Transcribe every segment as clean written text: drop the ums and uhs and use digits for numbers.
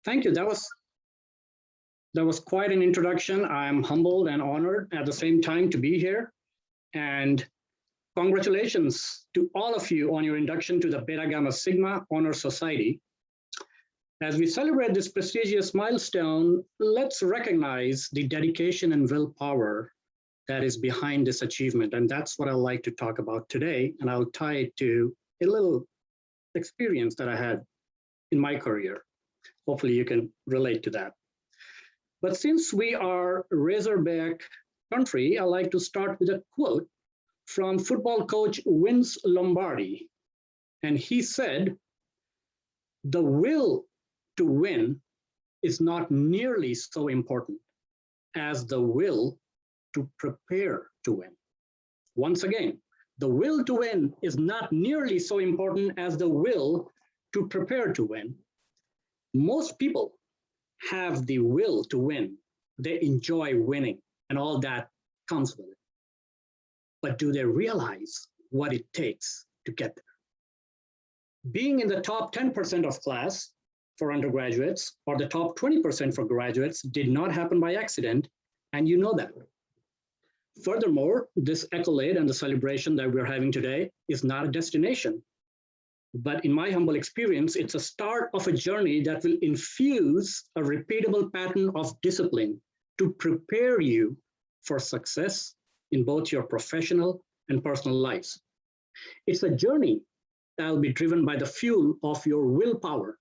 Thank you. That was quite an introduction. I'm humbled and honored at the same time to be here. And congratulations to all of you on your induction to the Beta Gamma Sigma Honor Society. As we celebrate this prestigious milestone, let's recognize the dedication and willpower that is behind this achievement. And that's what I'd like to talk about today. And I'll tie it to a little experience that I had in my career. Hopefully you can relate to that. But since we are Razorback country, I like to start with a quote from football coach Vince Lombardi. And he said, "The will to win is not nearly so important as the will to prepare to win." Once again, the will to win is not nearly so important as the will to prepare to win. Most people have the will to win. They enjoy winning and all that comes with it. But do they realize what it takes to get there? Being in the top 10% of class for undergraduates or the top 20% for graduates did not happen by accident, and you know that. Furthermore, this accolade and the celebration that we're having today is not a destination. But in my humble experience, it's a start of a journey that will infuse a repeatable pattern of discipline to prepare you for success in both your professional and personal lives. It's a journey that will be driven by the fuel of your willpower.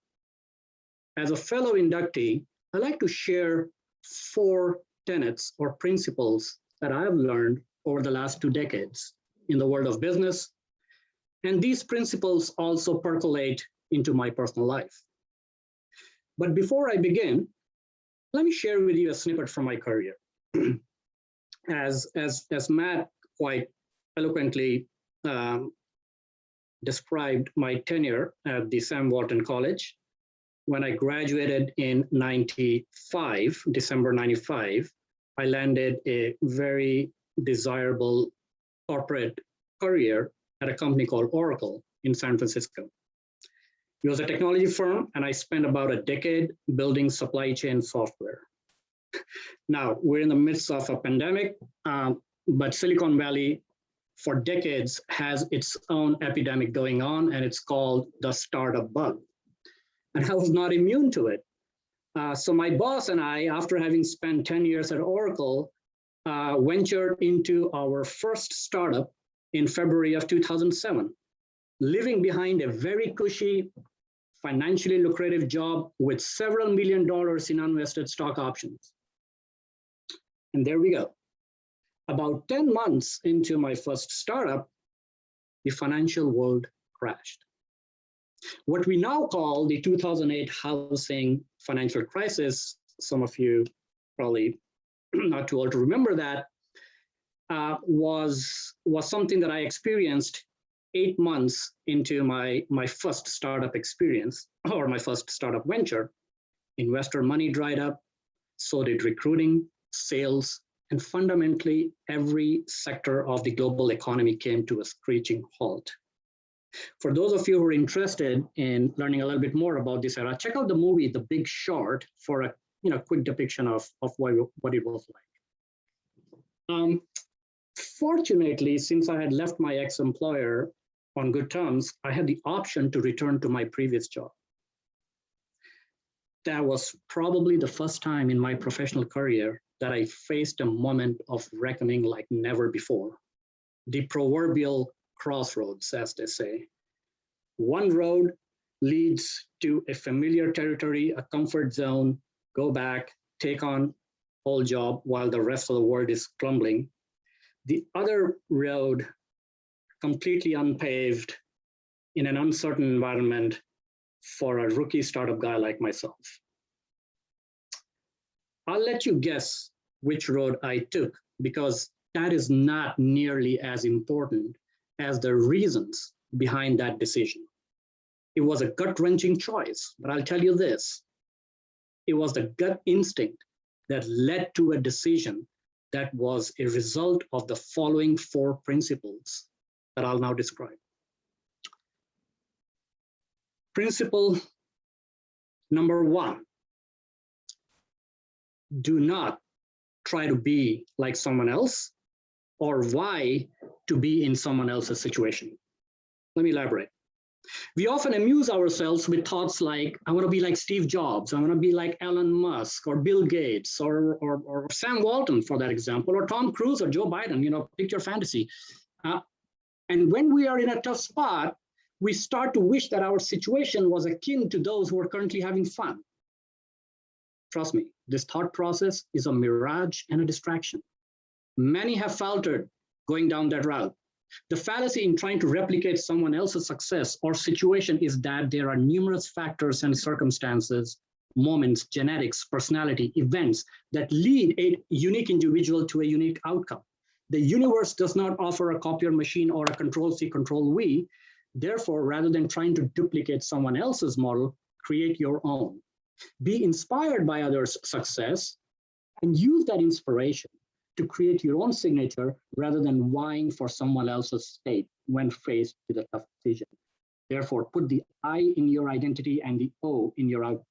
As a fellow inductee, I like to share 4 tenets or principles that I've learned over the last 2 decades in the world of business. And these principles also percolate into my personal life. But before I begin, let me share with you a snippet from my career. As Matt quite eloquently described my tenure at the Sam Walton College, when I graduated in 95, December 95, I landed a very desirable corporate career at a company called Oracle in San Francisco. It was a technology firm, and I spent about a decade building supply chain software. Now, we're in the midst of a pandemic, but Silicon Valley for decades has its own epidemic going on, and it's called the startup bug. And I was not immune to it. So my boss and I, after having spent 10 years at Oracle, ventured into our first startup in February of 2007, living behind a very cushy, financially lucrative job with several $1 million in unvested stock options. And there we go. About 10 months into my first startup, the financial world crashed. What we now call the 2008 housing financial crisis, some of you probably not too old to remember that, was something that I experienced 8 months into my first startup experience or my first startup venture. Investor money dried up, so did recruiting, sales, and fundamentally every sector of the global economy came to a screeching halt. For those of you who are interested in learning a little bit more about this era, check out the movie The Big Short for a quick depiction of what it was like. Fortunately, since I had left my ex-employer on good terms, I had the option to return to my previous job. That was probably the first time in my professional career that I faced a moment of reckoning like never before. The proverbial crossroads, as they say. One road leads to a familiar territory, a comfort zone, go back, take on whole job while the rest of the world is crumbling. The other road, completely unpaved in an uncertain environment for a rookie startup guy like myself. I'll let you guess which road I took, because that is not nearly as important as the reasons behind that decision. It was a gut-wrenching choice, but I'll tell you this, it was the gut instinct that led to a decision that was a result of the following 4 principles that I'll now describe. Principle number 1, do not try to be like someone else or why to be in someone else's situation. Let me elaborate. We often amuse ourselves with thoughts like, I want to be like Steve Jobs, I want to be like Elon Musk or Bill Gates or Sam Walton, for that example, or Tom Cruise or Joe Biden, pick your fantasy. And when we are in a tough spot, we start to wish that our situation was akin to those who are currently having fun. Trust me, this thought process is a mirage and a distraction. Many have faltered going down that route. The fallacy in trying to replicate someone else's success or situation is that there are numerous factors and circumstances, moments, genetics, personality, events that lead a unique individual to a unique outcome. The universe does not offer a copier machine or a Control-C, Control-V. Therefore, rather than trying to duplicate someone else's model, create your own. Be inspired by others' success and use that inspiration to create your own signature rather than vying for someone else's state when faced with a tough decision. Therefore, put the I in your identity and the O in your outcome.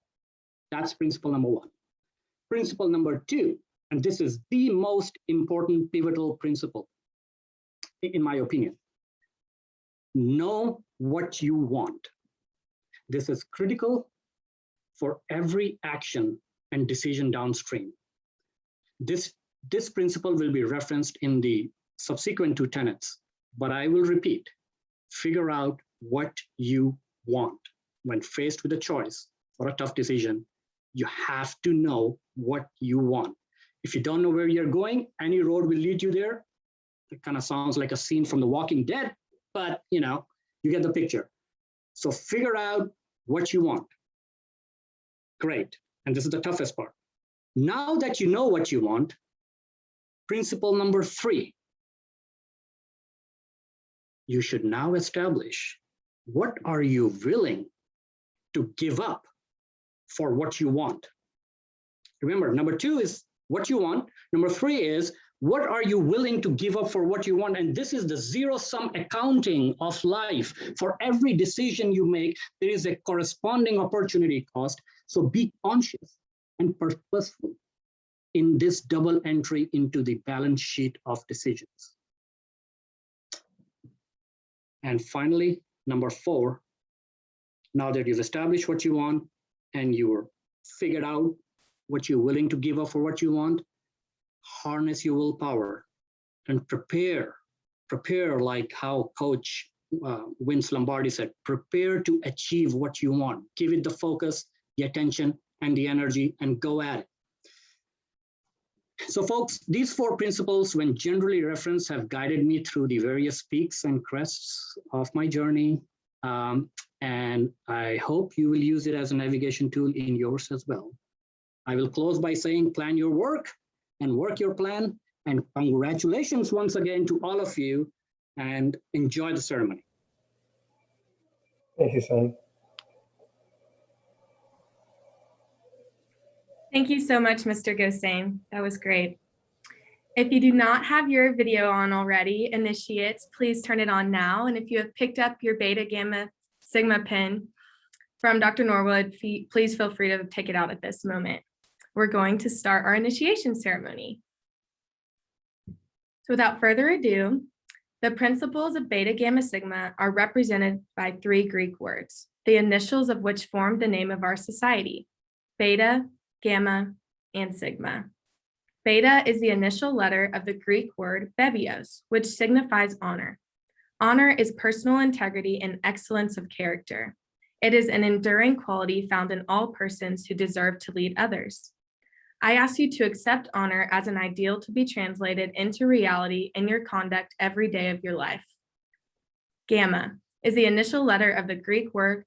That's principle number one. Principle number two, and this is the most important pivotal principle, in my opinion. Know what you want. This is critical for every action and decision downstream. This principle will be referenced in the subsequent two tenets, but I will repeat, figure out what you want. When faced with a choice or a tough decision, you have to know what you want. If you don't know where you're going, any road will lead you there. It kind of sounds like a scene from The Walking Dead, but you get the picture. So figure out what you want. Great, and this is the toughest part. Now that you know what you want, principle number three, you should now establish what are you willing to give up for what you want. Remember, number two is what you want. Number three is what are you willing to give up for what you want? And this is the zero-sum accounting of life. For every decision you make, there is a corresponding opportunity cost. So be conscious and purposeful in this double entry into the balance sheet of decisions. And finally, number four, now that you've established what you want and you're figured out what you're willing to give up for what you want, harness your willpower and prepare like how Coach Vince Lombardi said, prepare to achieve what you want. Give it the focus, the attention, and the energy, and go at it. So folks, these four principles, when generally referenced, have guided me through the various peaks and crests of my journey. And I hope you will use it as a navigation tool in yours as well. I will close by saying, plan your work and work your plan. And congratulations once again to all of you, and enjoy the ceremony. Thank you, Sunny. Thank you so much, Mr. Gossain. That was great. If you do not have your video on already, initiates, please turn it on now. And if you have picked up your Beta Gamma Sigma pin from Dr. Norwood, please feel free to take it out at this moment. We're going to start our initiation ceremony. So without further ado, the principles of Beta Gamma Sigma are represented by three Greek words, the initials of which form the name of our society: Beta, Gamma, and Sigma. Beta is the initial letter of the Greek word bebios, which signifies honor. Honor is personal integrity and excellence of character. It is an enduring quality found in all persons who deserve to lead others. I ask you to accept honor as an ideal to be translated into reality in your conduct every day of your life. Gamma is the initial letter of the Greek word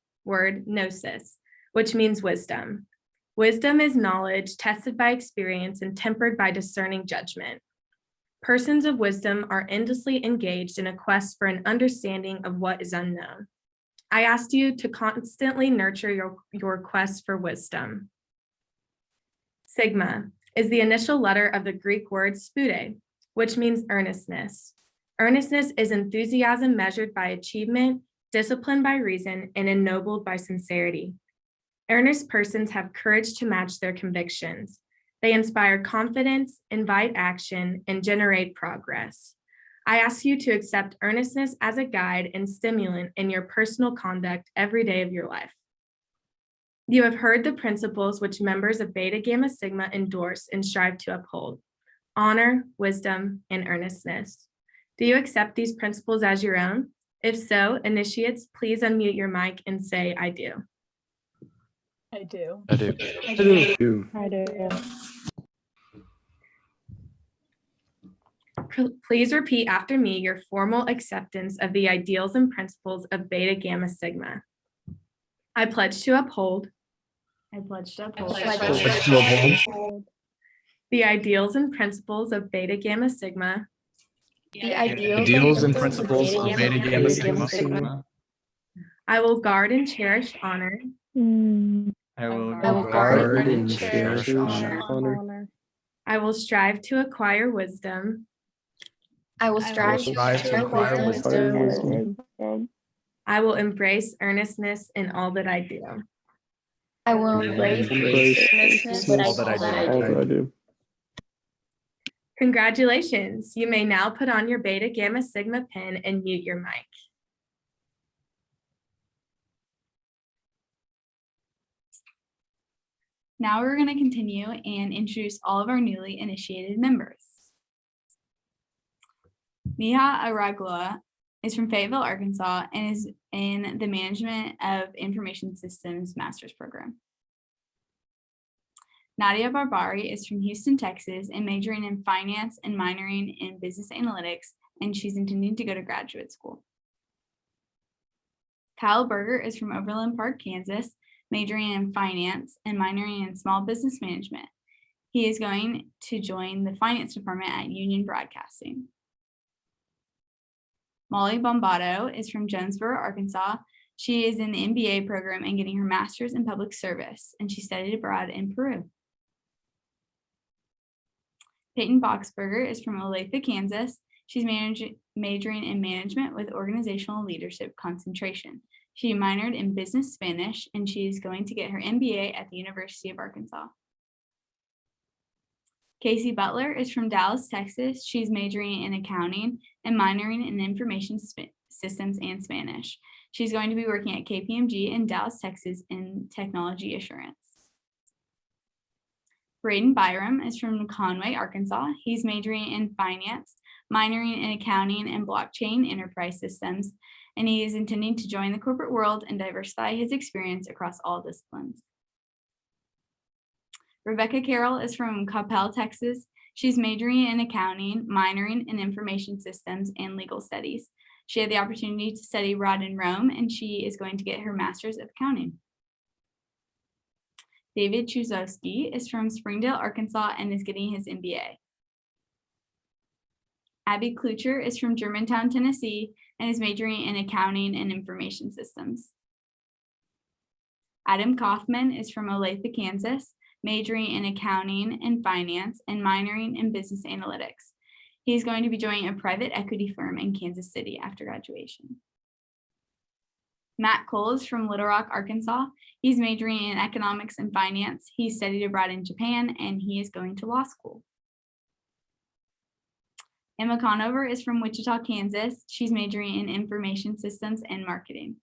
gnosis, which means wisdom. Wisdom is knowledge tested by experience and tempered by discerning judgment. Persons of wisdom are endlessly engaged in a quest for an understanding of what is unknown. I ask you to constantly nurture your quest for wisdom. Sigma is the initial letter of the Greek word spude, which means earnestness. Earnestness is enthusiasm measured by achievement, disciplined by reason, and ennobled by sincerity. Earnest persons have courage to match their convictions. They inspire confidence, invite action, and generate progress. I ask you to accept earnestness as a guide and stimulant in your personal conduct every day of your life. You have heard the principles which members of Beta Gamma Sigma endorse and strive to uphold: honor, wisdom, and earnestness. Do you accept these principles as your own? If so, initiates, please unmute your mic and say, I do. I do. I do. I do. I do. Please repeat after me your formal acceptance of the ideals and principles of Beta Gamma Sigma. I pledge to uphold. I pledge to uphold. Pledge to uphold The ideals and principles of Beta Gamma Sigma. The ideals and principles of Beta Gamma Sigma. I will guard and cherish honor. I will guard and cherish honor. I will strive to acquire wisdom. I will strive to acquire wisdom. I will embrace earnestness in all that I do. I will embrace earnestness in all that I do. Congratulations. You may now put on your Beta Gamma Sigma pin and mute your mic. Now we're going to continue and introduce all of our newly initiated members. Miha Aragua is from Fayetteville, Arkansas, and is in the Management of Information Systems Master's Program. Nadia Barbari is from Houston, Texas, and majoring in finance and minoring in business analytics, and she's intending to go to graduate school. Kyle Berger is from Overland Park, Kansas, majoring in finance and minoring in small business management. He is going to join the finance department at Union Broadcasting. Molly Bombato is from Jonesboro, Arkansas. She is in the MBA program and getting her master's in public service, and she studied abroad in Peru. Peyton Boxberger is from Olathe, Kansas. She's majoring in management with organizational leadership concentration. She minored in business Spanish, and she is going to get her MBA at the University of Arkansas. Casey Butler is from Dallas, Texas. She's majoring in accounting and minoring in information systems and Spanish. She's going to be working at KPMG in Dallas, Texas in technology assurance. Braden Byram is from Conway, Arkansas. He's majoring in finance, minoring in accounting and blockchain enterprise systems, and he is intending to join the corporate world and diversify his experience across all disciplines. Rebecca Carroll is from Coppell, Texas. She's majoring in accounting, minoring in information systems and legal studies. She had the opportunity to study abroad in Rome, and she is going to get her master's of accounting. David Chuzowski is from Springdale, Arkansas, and is getting his MBA. Abby Klucher is from Germantown, Tennessee, and is majoring in accounting and information systems. Adam Kaufman is from Olathe, Kansas, majoring in accounting and finance and minoring in business analytics. He's going to be joining a private equity firm in Kansas City after graduation. Matt Cole is from Little Rock, Arkansas. He's majoring in economics and finance. He studied abroad in Japan, and he is going to law school. Emma Conover is from Wichita, Kansas. She's majoring in information systems and marketing.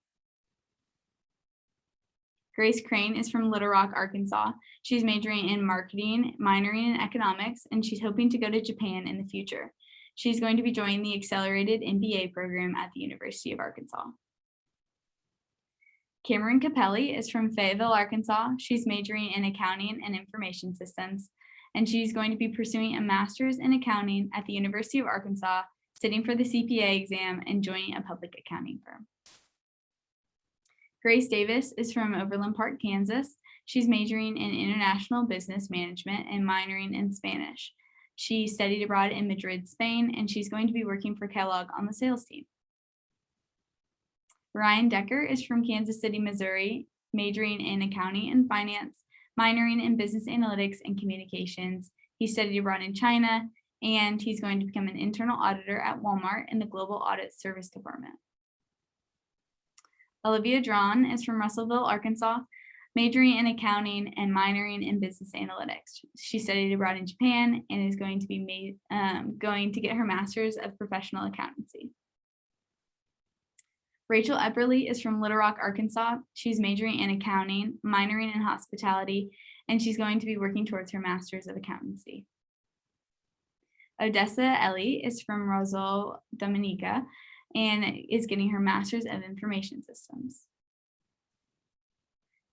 Grace Crane is from Little Rock, Arkansas. She's majoring in marketing, minoring in economics, and she's hoping to go to Japan in the future. She's going to be joining the accelerated MBA program at the University of Arkansas. Cameron Capelli is from Fayetteville, Arkansas. She's majoring in accounting and information systems, and she's going to be pursuing a master's in accounting at the University of Arkansas, sitting for the CPA exam and joining a public accounting firm. Grace Davis is from Overland Park, Kansas. She's majoring in international business management and minoring in Spanish. She studied abroad in Madrid, Spain, and she's going to be working for Kellogg on the sales team. Ryan Decker is from Kansas City, Missouri, majoring in accounting and finance, minoring in business analytics and communications. He studied abroad in China, and he's going to become an internal auditor at Walmart in the Global Audit Service Department. Olivia Drawn is from Russellville, Arkansas. majoring in accounting and minoring in business analytics. She studied abroad in Japan and is going to be going to get her master's of professional accountancy. Rachel Epperly is from Little Rock, Arkansas. She's majoring in accounting, minoring in hospitality, and she's going to be working towards her master's of accountancy. Odessa Ellie is from Rosal, Dominica, and is getting her master's of information systems.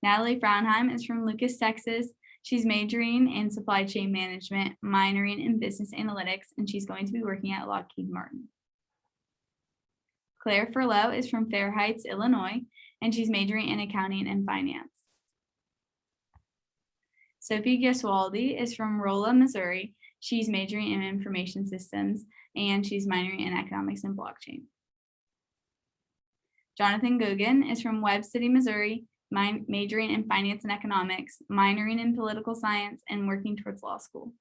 Natalie Fraunheim is from Lucas, Texas. She's majoring in supply chain management, minoring in business analytics, and she's going to be working at Lockheed Martin. Claire Furlow is from Fair Heights, Illinois, and she's majoring in accounting and finance. Sophie Gesualdi is from Rolla, Missouri. She's majoring in information systems, and she's minoring in economics and blockchain. Jonathan Gogan is from Webb City, Missouri, majoring in finance and economics, minoring in political science, and working towards law school.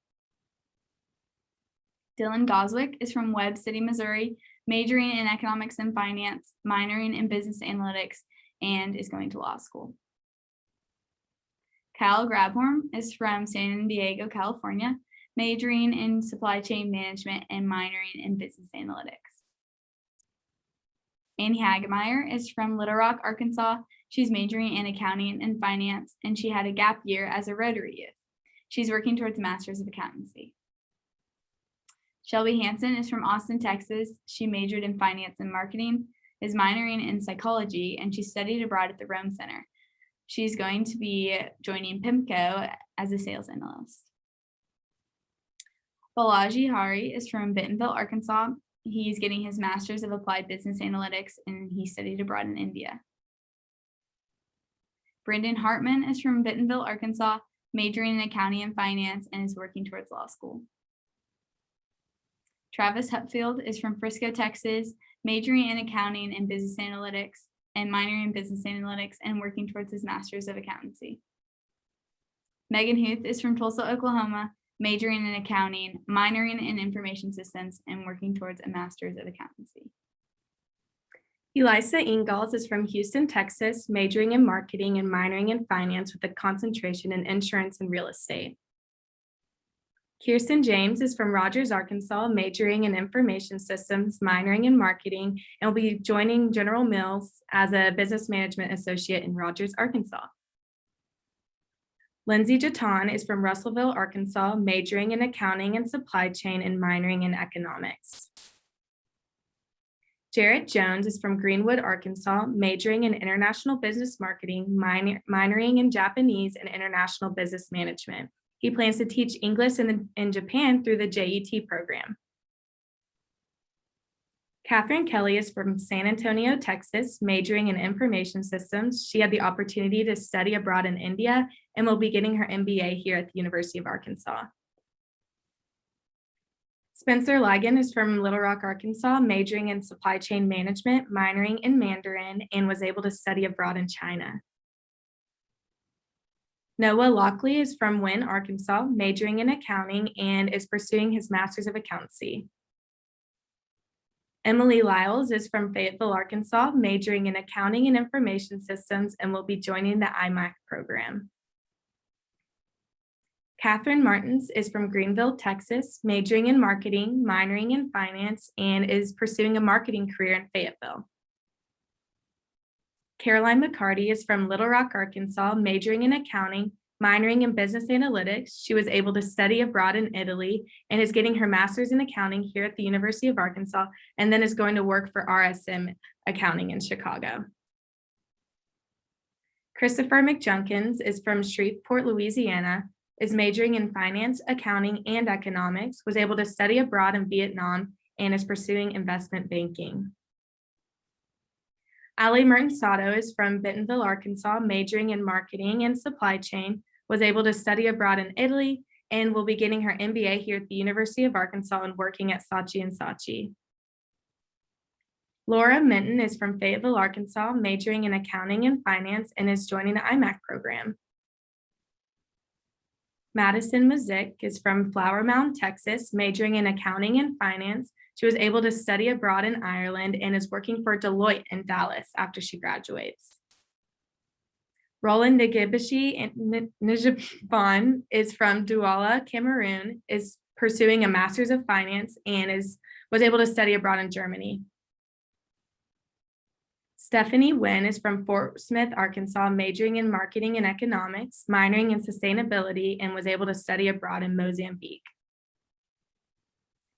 Dylan Goswick is from Webb City, Missouri, majoring in economics and finance, minoring in business analytics, and is going to law school. Kyle Grabhorn is from San Diego, California, majoring in supply chain management and minoring in business analytics. Annie Hagemeyer is from Little Rock, Arkansas. She's majoring in accounting and finance, and she had a gap year as a Rotary youth. She's working towards a master's of accountancy. Shelby Hansen is from Austin, Texas. She majored in finance and marketing, is minoring in psychology, and she studied abroad at the Rome Center. She's going to be joining PIMCO as a sales analyst. Balaji Hari is from Bentonville, Arkansas. He's getting his master's of applied business analytics, and he studied abroad in India. Brendan Hartman is from Bentonville, Arkansas, majoring in accounting and finance, and is working towards law school. Travis Hupfield is from Frisco, Texas, majoring in accounting and business analytics, and minoring in business analytics, and working towards his master's of accountancy. Megan Huth is from Tulsa, Oklahoma, majoring in accounting, minoring in information systems, and working towards a master's of accountancy. Elisa Ingalls is from Houston, Texas, majoring in marketing and minoring in finance with a concentration in insurance and real estate. Kirsten James is from Rogers, Arkansas, majoring in information systems, minoring in marketing, and will be joining General Mills as a business management associate in Rogers, Arkansas. Lindsay Jatan is from Russellville, Arkansas, majoring in accounting and supply chain and minoring in economics. Jarrett Jones is from Greenwood, Arkansas, majoring in international business marketing, minoring in Japanese and international business management. He plans to teach English in Japan through the JET program. Catherine Kelly is from San Antonio, Texas, majoring in information systems. She had the opportunity to study abroad in India and will be getting her MBA here at the University of Arkansas. Spencer Ligon is from Little Rock, Arkansas, majoring in supply chain management, minoring in Mandarin, and was able to study abroad in China. Noah Lockley is from Wynne, Arkansas, majoring in accounting and is pursuing his master's of accountancy. Emily Lyles is from Fayetteville, Arkansas, majoring in accounting and information systems and will be joining the IMAC program. Catherine Martins is from Greenville, Texas, majoring in marketing, minoring in finance, and is pursuing a marketing career in Fayetteville. Caroline McCarty is from Little Rock, Arkansas, majoring in accounting, minoring in business analytics. She was able to study abroad in Italy and is getting her master's in accounting here at the University of Arkansas, and then is going to work for RSM Accounting in Chicago. Christopher McJunkins is from Shreveport, Louisiana, is majoring in finance, accounting, and economics, was able to study abroad in Vietnam, and is pursuing investment banking. Ali Merton-Sato is from Bentonville, Arkansas, majoring in marketing and supply chain, was able to study abroad in Italy, and will be getting her MBA here at the University of Arkansas and working at Saatchi & Saatchi. Laura Minton is from Fayetteville, Arkansas, majoring in accounting and finance, and is joining the IMAC program. Madison Mazik is from Flower Mound, Texas, majoring in accounting and finance. She was able to study abroad in Ireland and is working for Deloitte in Dallas after she graduates. Roland Nagibishi Nijibon is from Douala, Cameroon, is pursuing a Master's of Finance and was able to study abroad in Germany. Stephanie Nguyen is from Fort Smith, Arkansas, majoring in marketing and economics, minoring in sustainability, and was able to study abroad in Mozambique.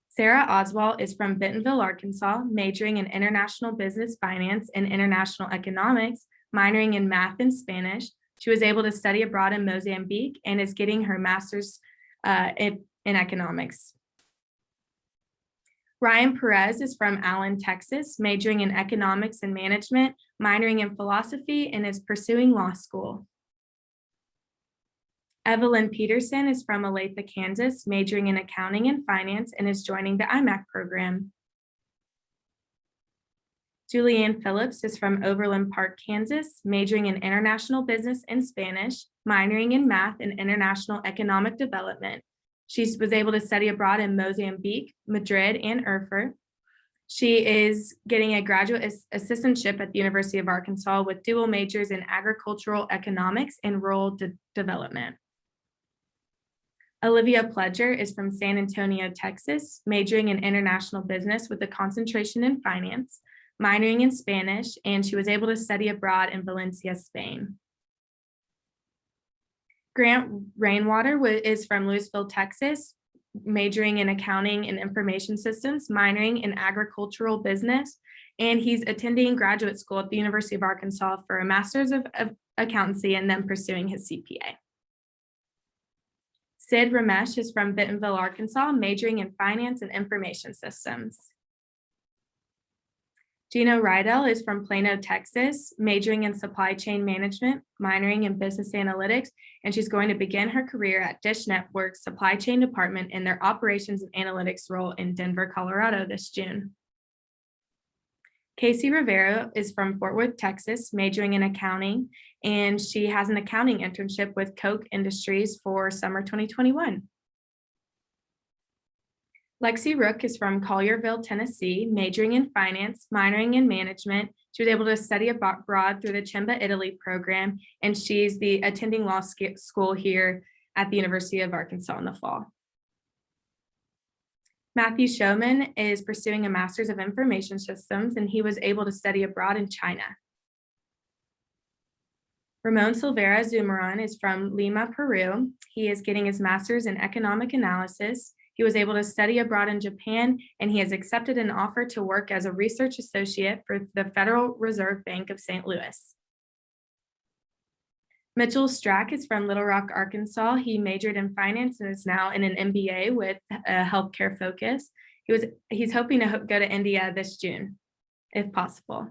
Sarah Oswald is from Bentonville, Arkansas, majoring in international business finance and international economics, minoring in math and Spanish. She was able to study abroad in Mozambique and is getting her master's in economics. Ryan Perez is from Allen, Texas, majoring in economics and management, minoring in philosophy, and is pursuing law school. Evelyn Peterson is from Olathe, Kansas, majoring in accounting and finance, and is joining the IMAC program. Julianne Phillips is from Overland Park, Kansas, majoring in international business and Spanish, minoring in math and international economic development. She was able to study abroad in Mozambique, Madrid, and Erfurt. She is getting a graduate assistantship at the University of Arkansas with dual majors in agricultural economics and rural development. Olivia Pledger is from San Antonio, Texas, majoring in international business with a concentration in finance, minoring in Spanish, and she was able to study abroad in Valencia, Spain. Grant Rainwater is from Louisville, Texas, majoring in accounting and information systems, minoring in agricultural business, and he's attending graduate school at the University of Arkansas for a master's of accountancy and then pursuing his CPA. Sid Ramesh is from Bentonville, Arkansas, majoring in finance and information systems. Gino Rydell is from Plano, Texas, majoring in supply chain management, minoring in business analytics, and she's going to begin her career at Dish Network's supply chain department in their operations and analytics role in Denver, Colorado this June. Casey Rivera is from Fort Worth, Texas, majoring in accounting, and she has an accounting internship with Koch Industries for summer 2021. Lexi Rook is from Collierville, Tennessee, majoring in finance, minoring in management. She was able to study abroad through the Cimba Italy program, and she's attending law school here at the University of Arkansas in the fall. Matthew Showman is pursuing a Master's of Information Systems, and he was able to study abroad in China. Ramon Silvera Zumaran is from Lima, Peru. He is getting his Master's in Economic Analysis. He was able to study abroad in Japan, and he has accepted an offer to work as a research associate for the Federal Reserve Bank of St. Louis. Mitchell Strack is from Little Rock, Arkansas. He majored in finance and is now in an MBA with a healthcare focus. He's hoping to go to India this June, if possible.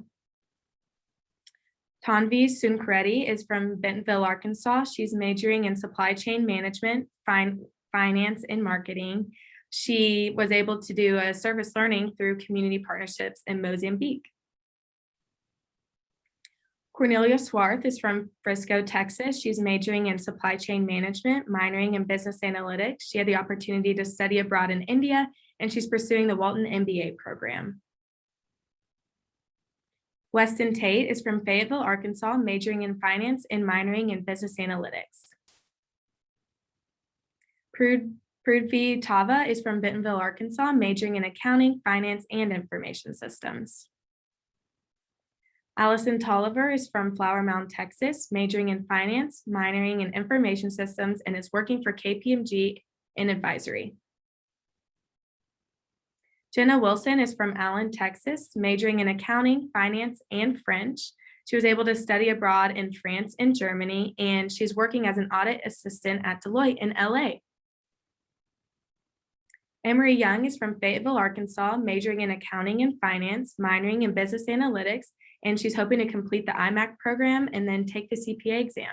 Tanvi Sunkredi is from Bentonville, Arkansas. She's majoring in supply chain management, finance, and marketing. She was able to do a service learning through community partnerships in Mozambique. Cornelia Swarth is from Frisco, Texas. She's majoring in supply chain management, minoring in business analytics. She had the opportunity to study abroad in India, and she's pursuing the Walton MBA program. Weston Tate is from Fayetteville, Arkansas, majoring in finance and minoring in business analytics. Prudvi Tava is from Bentonville, Arkansas, majoring in accounting, finance, and information systems. Allison Tolliver is from Flower Mound, Texas, majoring in finance, minoring in information systems, and is working for KPMG in advisory. Jenna Wilson is from Allen, Texas, majoring in accounting, finance, and French. She was able to study abroad in France and Germany, and she's working as an audit assistant at Deloitte in LA. Emery Young is from Fayetteville, Arkansas, majoring in accounting and finance, minoring in business analytics, and she's hoping to complete the IMAC program and then take the CPA exam.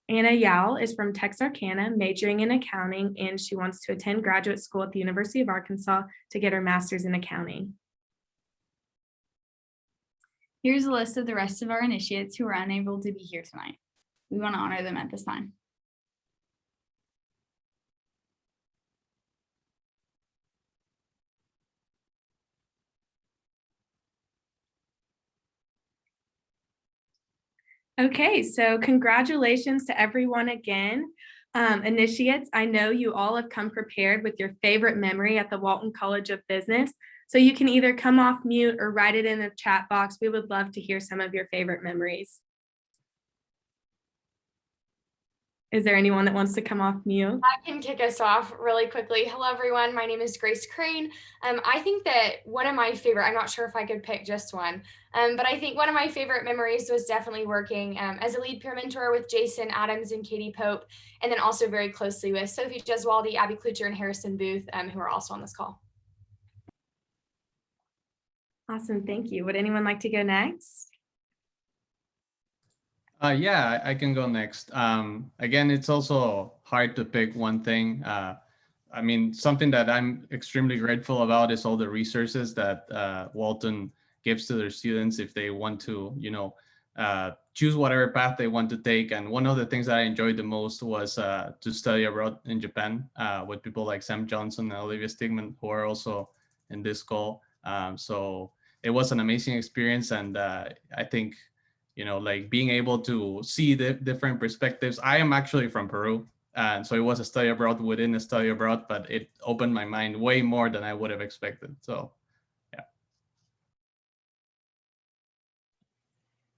Anna Yao is from Texarkana, majoring in accounting, and she wants to attend graduate school at the University of Arkansas to get her master's in accounting. Here's a list of the rest of our initiates who are unable to be here tonight. We want to honor them at this time. Okay, so congratulations to everyone again. Initiates, I know you all have come prepared with your favorite memory at the Walton College of Business. So you can either come off mute or write it in the chat box. We would love to hear some of your favorite memories. Is there anyone that wants to come off mute? I can kick us off really quickly. Hello, everyone. My name is Grace Crane. I think that one of my favorite, I'm not sure if I could pick just one, but I think one of my favorite memories was definitely working as a lead peer mentor with Jason Adams and Katie Pope, and then also very closely with Sophie Jeswaldy, Abby Klucher, and Harrison Booth, who are also on this call. Awesome, thank you. Would anyone like to go next? Yeah, I can go next. Again, it's also hard to pick one thing. I mean, something that I'm extremely grateful about is all the resources that Walton gives to their students if they want to, choose whatever path they want to take. And one of the things that I enjoyed the most was to study abroad in Japan with people like Sam Johnson and Olivia Stigman, who are also in this call. So it was an amazing experience. And I think, like being able to see the different perspectives. I am actually from Peru. And so it was a study abroad within a study abroad, but it opened my mind way more than I would have expected. So, yeah.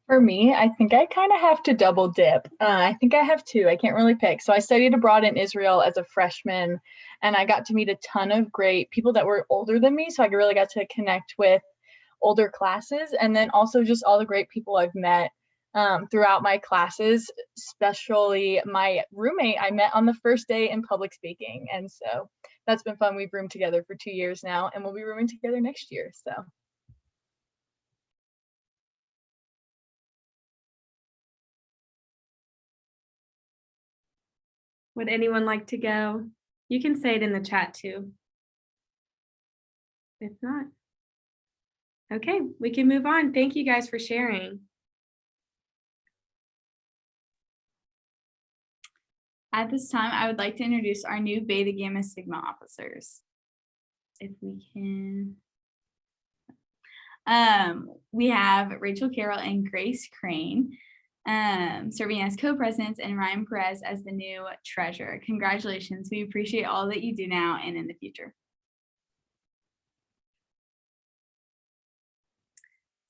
For me, I think I kind of have to double dip. I think I have two. I can't really pick. So I studied abroad in Israel as a freshman, and I got to meet a ton of great people that were older than me. So I really got to connect with older classes, and then also just all the great people I've met throughout my classes, especially my roommate I met on the first day in public speaking. And so that's been fun. We've roomed together for 2 years now, and we'll be rooming together next year. So. Would anyone like to go? You can say it in the chat too. If not. Okay, we can move on. Thank you guys for sharing. At this time, I would like to introduce our new Beta Gamma Sigma officers. If we can. We have Rachel Carroll and Grace Crane serving as co-presidents, and Ryan Perez as the new treasurer. Congratulations. We appreciate all that you do now and in the future.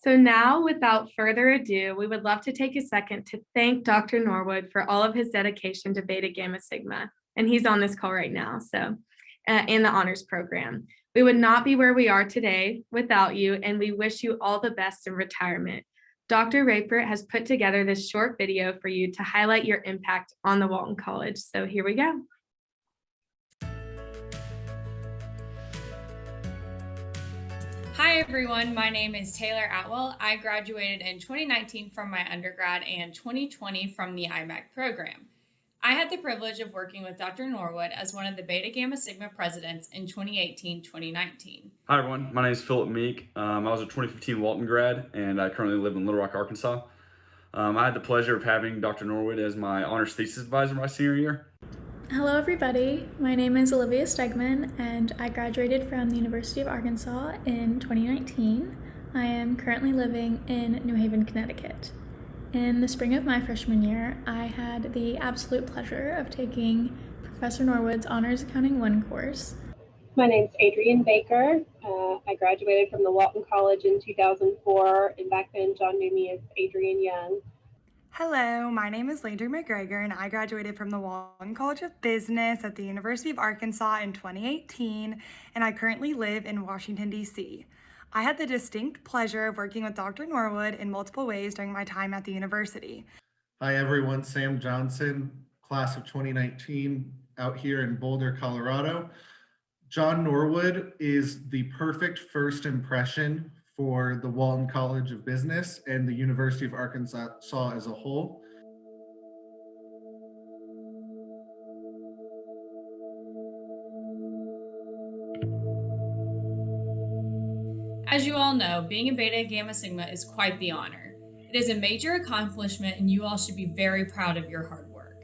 So now, without further ado, we would love to take a second to thank Dr. Norwood for all of his dedication to Beta Gamma Sigma. And he's on this call right now, so in the honors program. We would not be where we are today without you, and we wish you all the best in retirement. Dr. Rapert has put together this short video for you to highlight your impact on the Walton College. So here we go. Hi everyone, my name is Taylor Atwell. I graduated in 2019 from my undergrad and 2020 from the IMAC program. I had the privilege of working with Dr. Norwood as one of the Beta Gamma Sigma presidents in 2018-2019. Hi everyone, my name is Philip Meek. I was a 2015 Walton grad and I currently live in Little Rock, Arkansas. I had the pleasure of having Dr. Norwood as my honors thesis advisor my senior year. Hello everybody, my name is Olivia Stegman and I graduated from the University of Arkansas in 2019. I am currently living in New Haven, Connecticut. In the spring of my freshman year, I had the absolute pleasure of taking Professor Norwood's Honors Accounting 1 course. My name's Adrienne Baker. I graduated from the Walton College in 2004, and back then John knew me as Adrienne Young. Hello, my name is Landry McGregor and I graduated from the Walton College of Business at the University of Arkansas in 2018, and I currently live in Washington, D.C. I had the distinct pleasure of working with Dr. Norwood in multiple ways during my time at the university. Hi everyone, Sam Johnson, class of 2019, out here in Boulder, Colorado. John Norwood is the perfect first impression for the Walton College of Business and the University of Arkansas as a whole. As you all know, being a Beta Gamma Sigma is quite the honor. It is a major accomplishment and you all should be very proud of your hard work.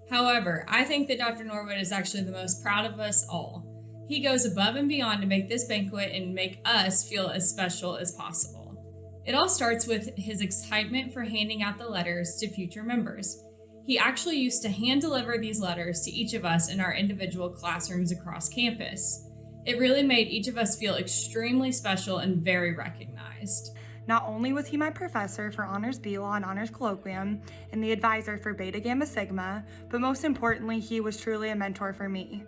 However, I think that Dr. Norwood is actually the most proud of us all. He goes above and beyond to make this banquet and make us feel as special as possible. It all starts with his excitement for handing out the letters to future members. He actually used to hand deliver these letters to each of us in our individual classrooms across campus. It really made each of us feel extremely special and very recognized. Not only was he my professor for Honors B-Law and Honors Colloquium and the advisor for Beta Gamma Sigma, but most importantly, he was truly a mentor for me.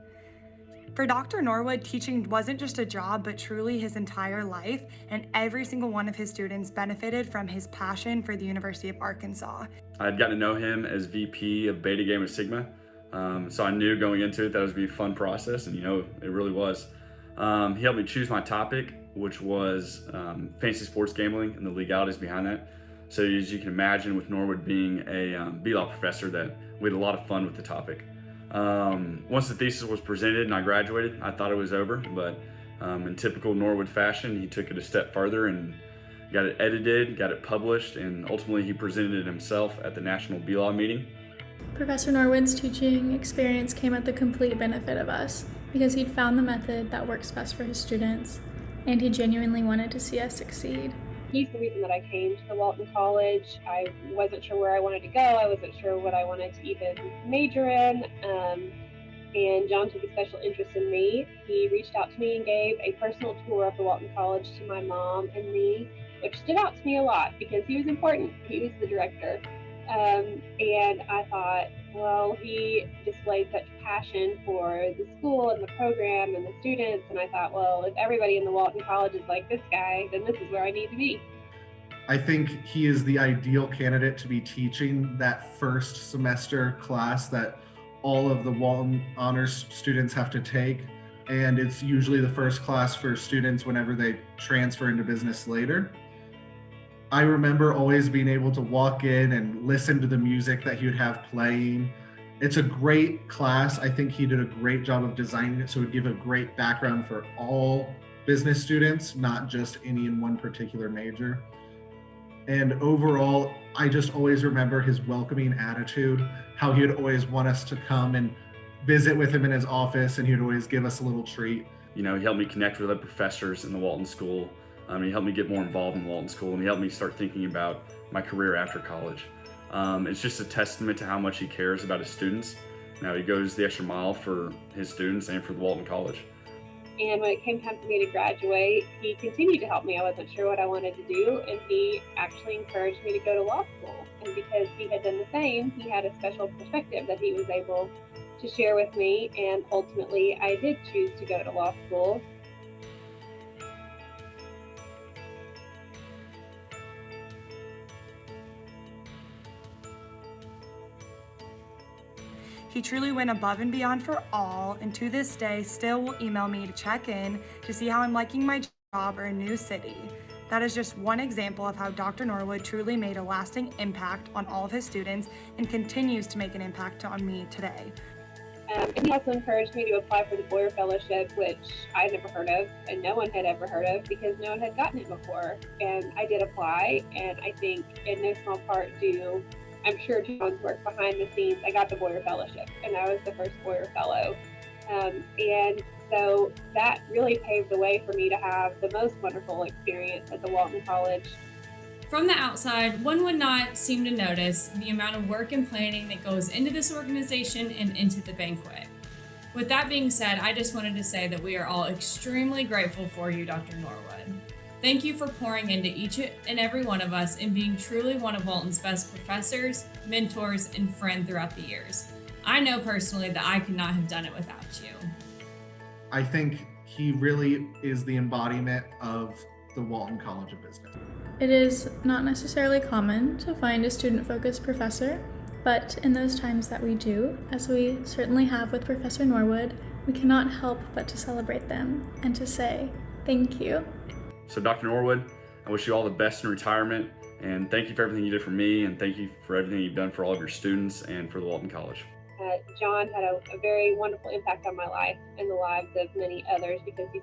For Dr. Norwood, teaching wasn't just a job, but truly his entire life, and every single one of his students benefited from his passion for the University of Arkansas. I had gotten to know him as VP of Beta Gamma Sigma, so I knew going into it that it was going to be a fun process, and it really was. He helped me choose my topic, which was fantasy sports gambling and the legalities behind that. So as you can imagine, with Norwood being a B-Law professor, that we had a lot of fun with the topic. Once the thesis was presented and I graduated, I thought it was over, but in typical Norwood fashion, he took it a step further and got it edited, got it published, and ultimately he presented it himself at the National B-Law meeting. Professor Norwood's teaching experience came at the complete benefit of us because he'd found the method that works best for his students, and he genuinely wanted to see us succeed. He's the reason that I came to Walton College. I wasn't sure where I wanted to go. I wasn't sure what I wanted to even major in. And John took a special interest in me. He reached out to me and gave a personal tour of the Walton College to my mom and me, which stood out to me a lot because he was important. He was the director. And I thought, well, he displayed such passion for the school and the program and the students. And I thought, well, if everybody in the Walton College is like this guy, then this is where I need to be. I think he is the ideal candidate to be teaching that first semester class that all of the Walton Honors students have to take. And it's usually the first class for students whenever they transfer into business later. I remember always being able to walk in and listen to the music that he would have playing. It's a great class. I think he did a great job of designing it so it would give a great background for all business students, not just any in one particular major. And overall, I just always remember his welcoming attitude, how he would always want us to come and visit with him in his office, and he would always give us a little treat. He helped me connect with other professors in the Walton School. He helped me get more involved in Walton School, and he helped me start thinking about my career after college. It's just a testament to how much he cares about his students. He goes the extra mile for his students and for the Walton College. And when it came time for me to graduate, he continued to help me. I wasn't sure what I wanted to do, and he actually encouraged me to go to law school. And because he had done the same, he had a special perspective that he was able to share with me, and ultimately I did choose to go to law school. He truly went above and beyond for all, and to this day still will email me to check in to see how I'm liking my job or a new city. That is just one example of how Dr. Norwood truly made a lasting impact on all of his students and continues to make an impact on me today. And he also encouraged me to apply for the Boyer Fellowship, which I had never heard of and no one had ever heard of because no one had gotten it before. And I did apply, and I think in no small part due, I'm sure, to John's work behind the scenes, I got the Boyer Fellowship, and I was the first Boyer Fellow. And so that really paved the way for me to have the most wonderful experience at the Walton College. From the outside, one would not seem to notice the amount of work and planning that goes into this organization and into the banquet. With that being said, I just wanted to say that we are all extremely grateful for you, Dr. Norwood. Thank you for pouring into each and every one of us and being truly one of Walton's best professors, mentors, and friend throughout the years. I know personally that I could not have done it without you. I think he really is the embodiment of the Walton College of Business. It is not necessarily common to find a student-focused professor, but in those times that we do, as we certainly have with Professor Norwood, we cannot help but to celebrate them and to say thank you. So Dr. Norwood, I wish you all the best in retirement, and thank you for everything you did for me, and thank you for everything you've done for all of your students and for the Walton College. John had a very wonderful impact on my life and the lives of many others because he's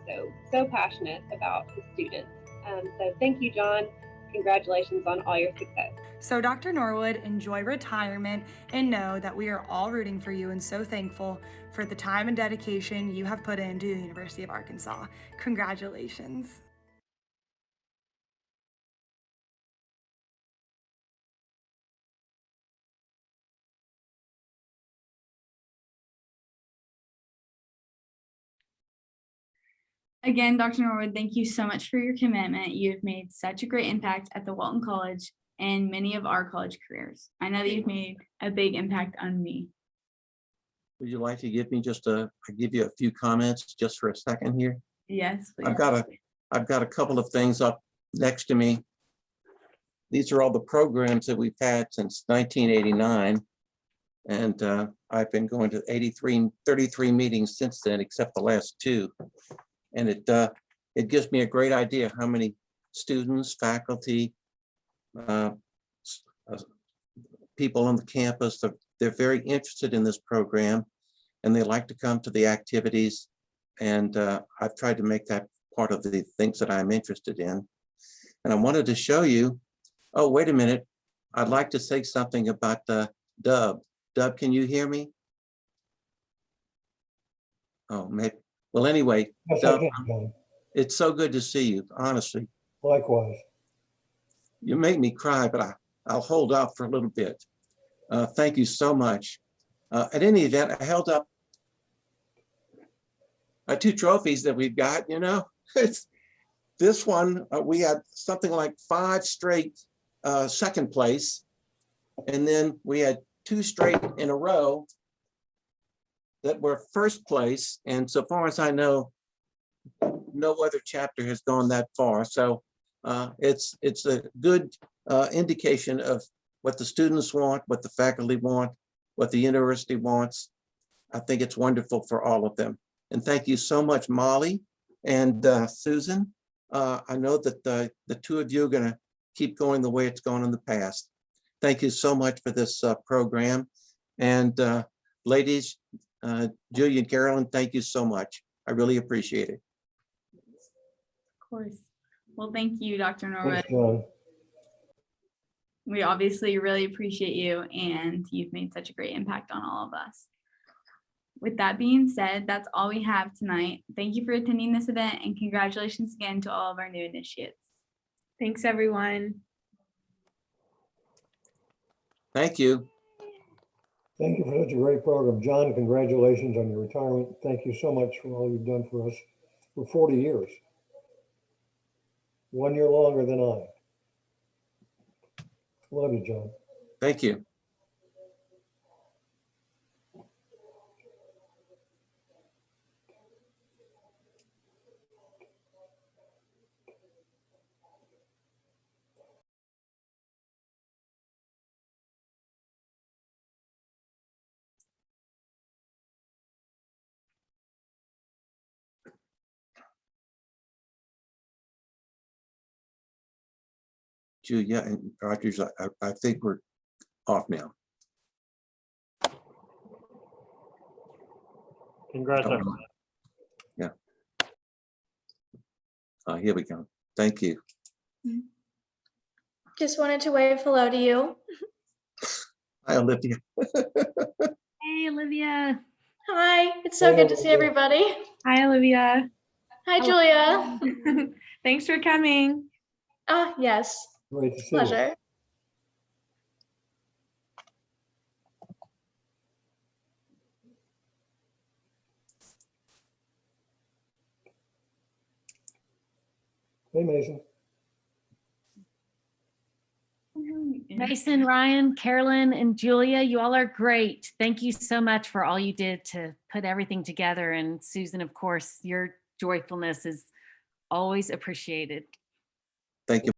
so passionate about his students. So thank you, John. Congratulations on all your success. So Dr. Norwood, enjoy retirement and know that we are all rooting for you and so thankful for the time and dedication you have put into the University of Arkansas. Congratulations. Again, Dr. Norwood, thank you so much for your commitment. You've made such a great impact at the Walton College and many of our college careers. I know that you've made a big impact on me. Would you like to give me give you a few comments just for a second here? Yes, please. I've got a couple of things up next to me. These are all the programs that we've had since 1989. And I've been going to 33 meetings since then, except the last 2. And it gives me a great idea how many students, faculty, people on the campus, they're very interested in this program and they like to come to the activities. And I've tried to make that part of the things that I'm interested in. And I wanted to show you, oh, wait a minute. I'd like to say something about Dub. Dub, can you hear me? Oh, maybe. Well, anyway, Yes, Dub, I can. it's so good to see you, honestly. Likewise. You make me cry, but I'll hold off for a little bit. Thank you so much. At any event, I held up 2 trophies that we've got, you know. This one, we had something like 5 straight second place. And then we had 2 straight in a row that were first place. And so far as I know, no other chapter has gone that far. So it's a good indication of what the students want, what the faculty want, what the university wants. I think it's wonderful for all of them. And thank you so much, Molly and Susan. I know that the 2 of you are going to keep going the way it's gone in the past. Thank you so much for this program. And ladies, Julia and Carolyn, thank you so much. I really appreciate it. Of course. Well, thank you, Dr. Norwood. Thanks, John. We obviously really appreciate you and you've made such a great impact on all of us. With that being said, that's all we have tonight. Thank you for attending this event and congratulations again to all of our new initiates. Thanks, everyone. Thank you. Thank you for such a great program. John, congratulations on your retirement. Thank you so much for all you've done for us for 40 years. 1 year longer than I. Love you, John. Thank you. Julia and Rogers, I think we're off now. Congrats, Oh, everyone. yeah. Here we go. Thank you. Just wanted to wave hello to you. Hi, Olivia. Hey, Olivia. Hi, it's so good to see everybody. Hi, Olivia. Hi, Julia. Thanks for coming. Ah, yes, Great to see you. pleasure. Hey, Mason. Mason, Ryan, Carolyn, and Julia, you all are great. Thank you so much for all you did to put everything together. And Susan, of course, your joyfulness is always appreciated. Thank you.